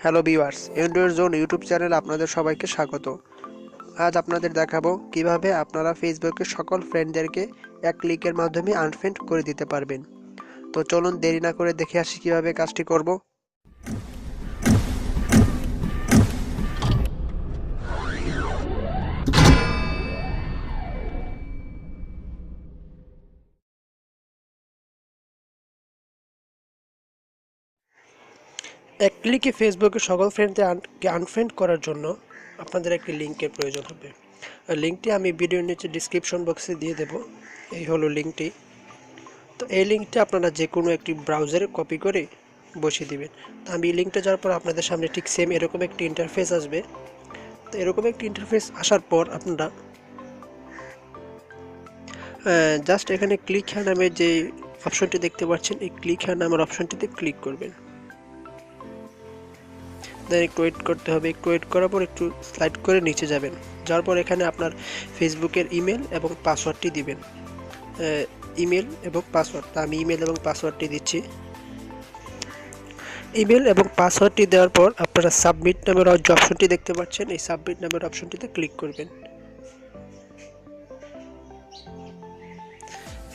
Hello viewers, Android zone YouTube চ্যানেলে আপনাদের সবাইকে স্বাগত। আজ আপনাদের দেখাবো কিভাবে আপনারা ফেসবুকের সকল ফ্রেন্ডদেরকে এক ক্লিকের মাধ্যমে আনফ্রেন্ড করে দিতে পারবেন। তো চলুন দেরি না করে দেখে আসি কিভাবে কাজটি করব। এক ক্লিকে ফেসবুকে সকল ফ্রেন্ডকে আনফ্রেন্ড করার জন্য আপনাদের একটি লিঙ্কের প্রয়োজন হবে। লিঙ্কটি আমি ভিডিওর নিচে ডিসক্রিপশন বক্সে দিয়ে দেব। এই হলো লিঙ্কটি। তো এই লিঙ্কটি আপনারা যে কোনো একটি ব্রাউজারে কপি করে বসিয়ে দিবেন। তো আমি এই লিঙ্কটা যাওয়ার পর আপনাদের সামনে ঠিক সেম এরকম একটি ইন্টারফেস আসবে। তো এরকম একটি ইন্টারফেস আসার পর আপনারা জাস্ট এখানে ক্লিক হ্যাঁ নামে যে অপশনটি দেখতে পাচ্ছেন, এই ক্লিক হ্যাঁ নামের অপশনটিতে ক্লিক করবেন। দেন একটু ওয়েট করতে হবে। একটু ওয়েট করার পর একটু স্লাইড করে নিচে যাবেন। যাওয়ার পর এখানে আপনার ফেসবুকের ইমেল এবং পাসওয়ার্ডটি দিবেন। ইমেল এবং পাসওয়ার্ড, আমি ইমেল এবং পাসওয়ার্ডটি দিচ্ছি। ইমেল এবং পাসওয়ার্ডটি দেওয়ার পর আপনারা সাবমিট নামের যে অপশনটি দেখতে পাচ্ছেন, এই সাবমিট নামের অপশনটিতে ক্লিক করবেন।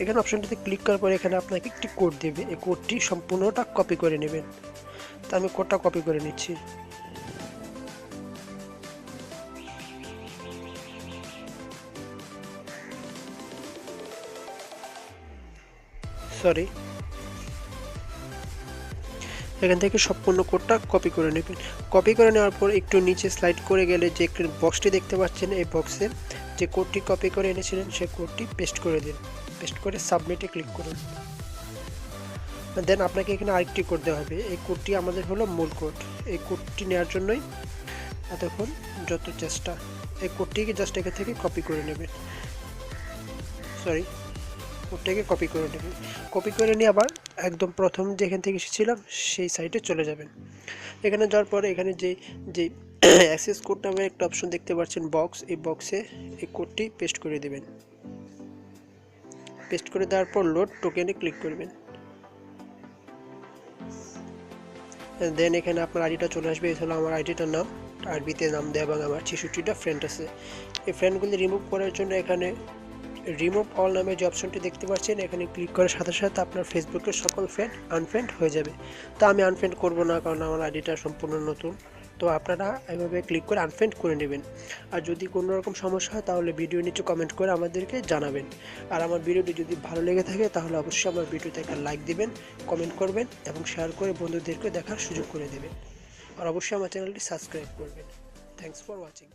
এখানে অপশনটিতে ক্লিক করার পর এখানে আপনাকে একটি কোড দেবে। এই কোডটি সম্পূর্ণটা কপি করে নেবেন। তো আমি কোডটা কপি করে নিচ্ছি। সরি, এখান থেকে সম্পূর্ণ কোডটা কপি করে নেবেন। কপি করে নেওয়ার পর একটু নিচে স্লাইড করে গেলে যে বক্সটি দেখতে পাচ্ছেন, এই বক্সে যে কোডটি কপি করে এনেছিলেন সেই কোডটি পেস্ট করে দিন। পেস্ট করে সাবমিটে ক্লিক করুন। দেন আপনাকে এখানে আরেকটি কোড দেওয়া হবে। এই কোডটি আমাদের হলো মূল কোড। এই কোডটি নেওয়ার জন্যই এতক্ষণ যত চেষ্টা। এই কোডটিকে জাস্ট এখান থেকে কপি করে নেবেন। সরি, কোডটাকে কপি করে নেবেন। কপি করে নিয়ে আবার একদম প্রথম যেখান থেকে এসেছিলাম সেই সাইটে চলে যাবেন। এখানে যাওয়ার পরে এখানে যে অ্যাক্সেস কোড নামের একটা অপশন দেখতে পাচ্ছেন বক্স, এই বক্সে এই কোডটি পেস্ট করে দেবেন। পেস্ট করে দেওয়ার পর লোড টোকেনে ক্লিক করবেন। দেন এখানে আপনার আইডিটা চলে আসবে। এই হলো আমার আইডিটার নাম, আরবিতে নাম দেওয়া এবং আমার 66টা ফ্রেন্ড আছে। এই ফ্রেন্ডগুলি রিমুভ করার জন্য এখানে রিমুভ অল নামে যে অপশনটি দেখতে পাচ্ছেন, এখানে ক্লিক করার সাথে সাথে আপনার ফেসবুকের সকল ফ্রেন্ড আনফ্রেন্ড হয়ে যাবে। তো আমি আনফ্রেন্ড করব না, কারণ আমার আইডিটা সম্পূর্ণ নতুন। তো আপনারা এভাবে ক্লিক করে আনফ্রেন্ড করে নেবেন। আর যদি কোনো রকম সমস্যা হয় তাহলে ভিডিও নিচে কমেন্ট করে আমাদেরকে জানাবেন। আর আমার ভিডিওটি যদি ভালো লেগে থাকে তাহলে অবশ্যই আমার ভিডিওতে একটা লাইক দিবেন, কমেন্ট করবেন এবং শেয়ার করে বন্ধুদেরকে দেখার সুযোগ করে দেবেন। আর অবশ্যই আমার চ্যানেলটি সাবস্ক্রাইব করবেন। Thanks for watching.